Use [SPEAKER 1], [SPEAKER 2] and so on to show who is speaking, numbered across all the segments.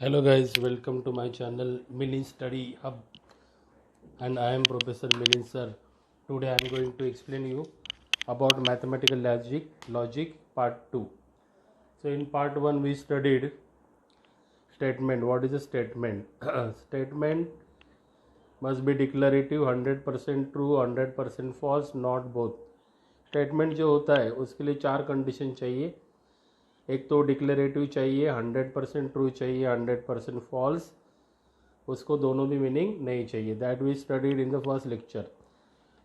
[SPEAKER 1] Hello guys, welcome to my channel Milin Study Hub, and I am Professor Milin sir. Today I am going to explain you about mathematical logic part 2. So in part 1 we studied statement. What is a statement? Statement must be declarative, 100% true, 100% false, not both. Statement जो होता है उसके लिए चार condition चाहिए. एक तो declarative चाहिए, 100% ट्रू चाहिए, 100% फॉल्स, उसको दोनों भी मीनिंग नहीं चाहिए. That we studied in the first lecture.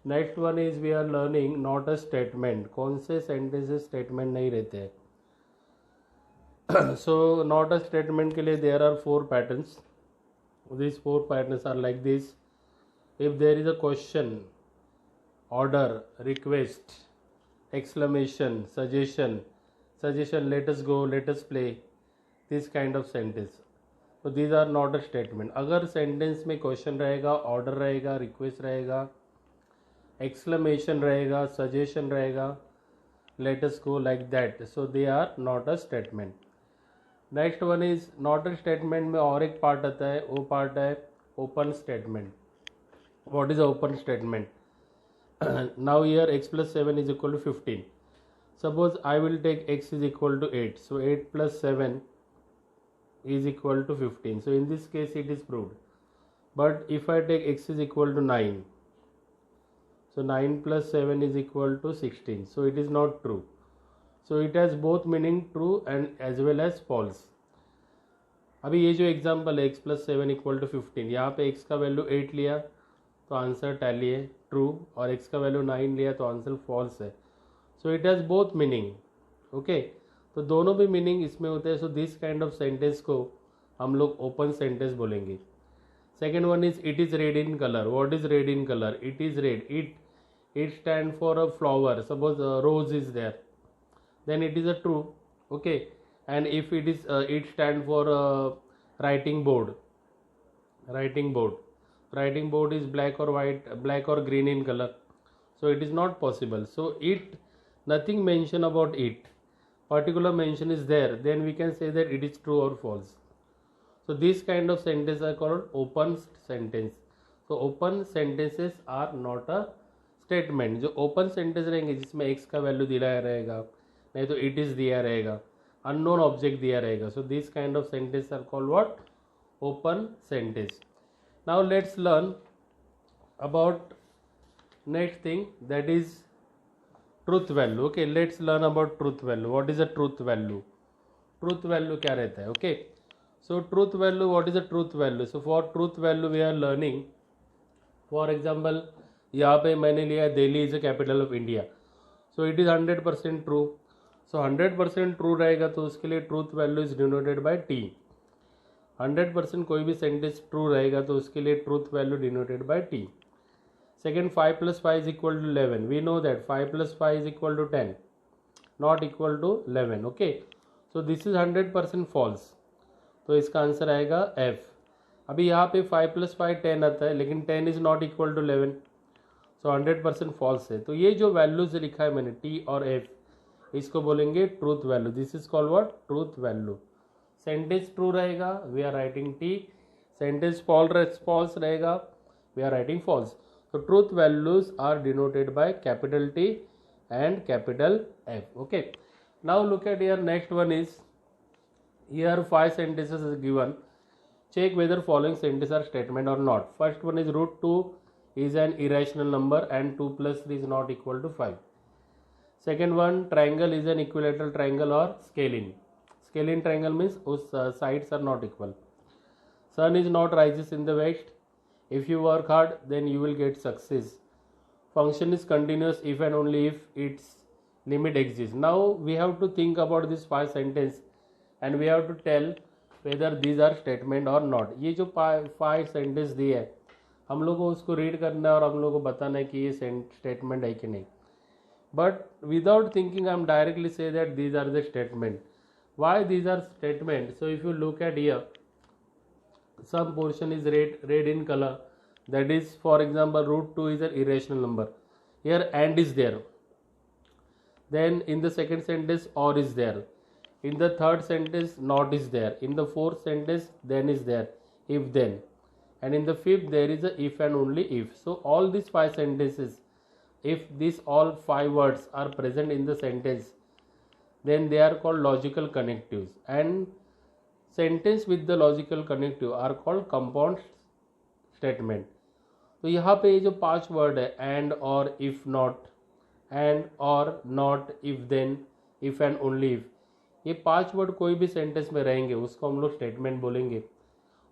[SPEAKER 1] Next one is we are learning not a statement. कौन से सेंटेंसेस स्टेटमेंट नहीं रहते हैं? सो नॉट अ स्टेटमेंट के लिए there are 4 patterns. these 4 patterns are like this. If there is a question, order, request, exclamation, suggestion, let us go, let us play, this kind of sentence. तो these are not a statement. अगर sentence में question रहेगा, order रहेगा, request रहेगा, exclamation रहेगा, suggestion रहेगा, let us go, like that, so they are not a statement. Next one is not a statement में और एक पार्ट आता है, वो पार्ट है open statement. What is open statement? Now here x plus 7 is equal to 15. Suppose I will take x is equal to 8. So 8 plus 7 is equal to 15. So in this case it is proved. But if I take x is equal to 9, so 9 plus 7 is equal to 16. So it is not true. So it has both meaning true and as well as false. अभी ये जो example है x plus 7 equal to 15, यहाँ पे x का value 8 लिया तो answer tally है ट्रू, और x का वैल्यू 9 लिया तो आंसर फॉल्स है. So it has both meaning. Okay, तो दोनों भी मीनिंग इसमें होते हैं. So this kind of sentence को हम लोग ओपन सेंटेंस बोलेंगे. Second one is it is red in colour. What is red in colour? It is red. It stand for a flower. Suppose rose is there, then it is a true. Okay, and if it is it stand for writing board. Writing board is black or white, black or green in color, so it is not possible. So it, nothing mention about it, particular mention is there, then we can say that it is true or false. So this kind of sentence are called open sentence. So open sentences are not a statement. जो open sentence रहेंगे जिसमें x का value दिया रहेगा, नहीं तो it is दिया रहेगा, अननोन ऑब्जेक्ट दिया रहेगा. So this kind of sentence are called what? Open sentence. Now let's learn about next thing, that is truth value. Okay, let's learn about truth value. What is a truth value? Truth value क्या रहता है? Okay, so truth value, what is a truth value? So for truth value we are learning. For example यहाँ पे मैंने लिया Delhi is a capital of India. So it is 100% true. So 100% true रहेगा तो उसके लिए truth value is denoted by T. 100% कोई भी सेंटेंस ट्रू रहेगा तो उसके लिए truth value denoted by T. Second, 5 plus 5 is equal to 11. We know that 5 plus 5 is equal to 10, not equal to 11. Okay, so this is 100% false. तो इसका answer आएगा F. अभी यहाँ पे 5 plus 5 10 आता है, लेकिन 10 is not equal to 11, so 100% false है. तो ये जो वैल्यूज लिखा है मैंने टी और एफ, इसको बोलेंगे truth value. This is called what? Truth value. Sentence true रहेगा, we are writing T. Sentence false रहेगा, वी आर राइटिंग फॉल्स. तो truth values are denoted by capital T and capital F. Okay, now look at your next one is, here 5 sentences is given. Check whether following sentences are statement or not. First one is root 2 is an irrational number and 2 plus 3 is not equal to 5. Second one, triangle is an equilateral triangle or scalene. Scalene triangle means whose sides are not equal. Sun is not rises in the west. If you work hard, then you will get success. Function is continuous if and only if its limit exists. Now we have to think about this 5 sentence and we have to tell whether these are statement or not. ये जो 5 sentence दिए है, हम लोग को उसको read करना है और हम लोग को बताना है कि ये स्टेटमेंट है कि नहीं. But without thinking I am directly say that these are the statement. Why these are statement? So if you look at here, some portion is red in color, that is for example root 2 is an irrational number. Here and is there. Then in the second sentence or is there. In the third sentence, not is there. In the fourth sentence, then is there, if then. And in the fifth, there is a if and only if. So all these 5 sentences, if these all 5 words are present in the sentence, then they are called logical connectives. And sentence with the logical connective are called compound statement. तो यहाँ पे ये जो 5 word है, and or if not, and or not, if then, if and only if, ये 5 word कोई भी sentence में रहेंगे उसको हम लोग स्टेटमेंट बोलेंगे,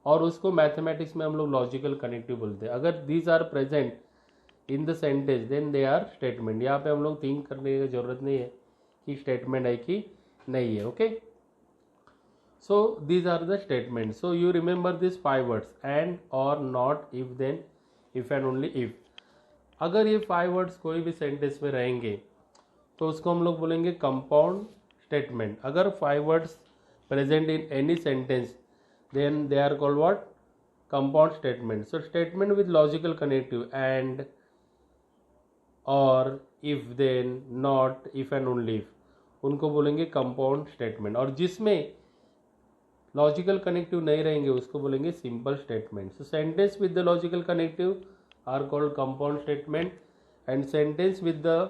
[SPEAKER 1] और उसको मैथमेटिक्स में हम लोग लॉजिकल कनेक्टिव बोलते हैं. अगर these are present in the sentence then they are statement. यहाँ पे हम लोग थिंक करने की जरूरत नहीं है कि स्टेटमेंट है कि नहीं है. Okay, so these are the statement. So you remember this 5 words, and or not, if then, if and only if. अगर ये 5 वर्ड्स कोई भी सेंटेंस में रहेंगे तो उसको हम लोग बोलेंगे कंपाउंड स्टेटमेंट. अगर 5 words present in any sentence then they are called what? Compound statement. So statement with logical connective, and, or, if then, not, if and only if, उनको बोलेंगे कंपाउंड स्टेटमेंट. और जिसमें लॉजिकल कनेक्टिव नहीं रहेंगे उसको बोलेंगे simple statement. So sentence with the logical connective are called compound statement, and sentence with the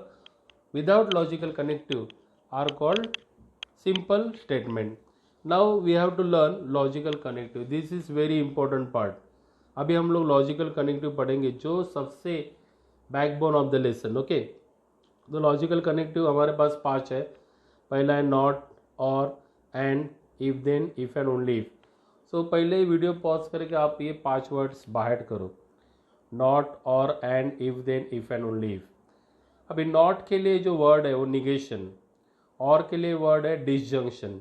[SPEAKER 1] without logical connective are called simple statement. Now we have to learn logical connective. This is very important part. अभी हम लोग logical connective पढ़ेंगे जो सबसे backbone of the lesson. Okay, तो logical connective हमारे पास 5 है. पहला है not, or, and, if then, if and only if. सो पहले ही वीडियो पॉज करके आप ये 5 वर्ड्स बाहर करो. Not, or, and, if then, if and only if. अभी नॉट के लिए जो वर्ड है वो निगेशन, और के लिए वर्ड है डिसजंक्शन,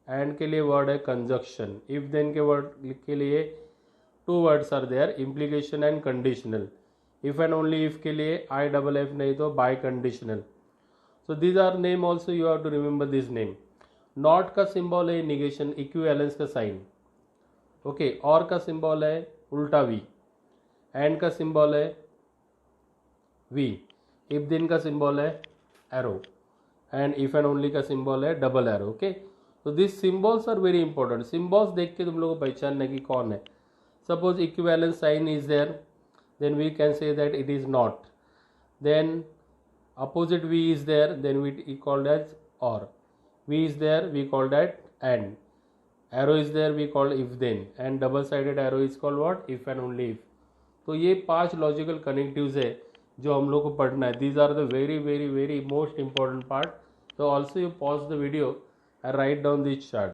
[SPEAKER 1] एंड के लिए वर्ड है कंजक्शन, इफ देन के वर्ड के लिए 2 words are there, implication and conditional. If and only if के लिए आई डबल एफ नहीं तो biconditional. So these are name also, you have to remember this name. Not का symbol है negation, equivalence का sign. Okay, और का symbol है उल्टा वी, एंड का सिंबल है वी, इफ देन का सिंबल है arrow, and if and only का सिंबल है डबल एरो. ओके, तो this symbols are very important. Symbols देख के तुम लोगों को पहचानना है कि कौन है. Suppose equivalence sign is there, then we can say that it is not. Then opposite v is there, then we call that or. V is there, we call that and. Arrow is there, we call if then. And double sided arrow is called what? If and only if. तो ये 5 logical connectives है जो हम लोग को पढ़ना है. These are the very very very most important part. So also you pause the video and write down this chart.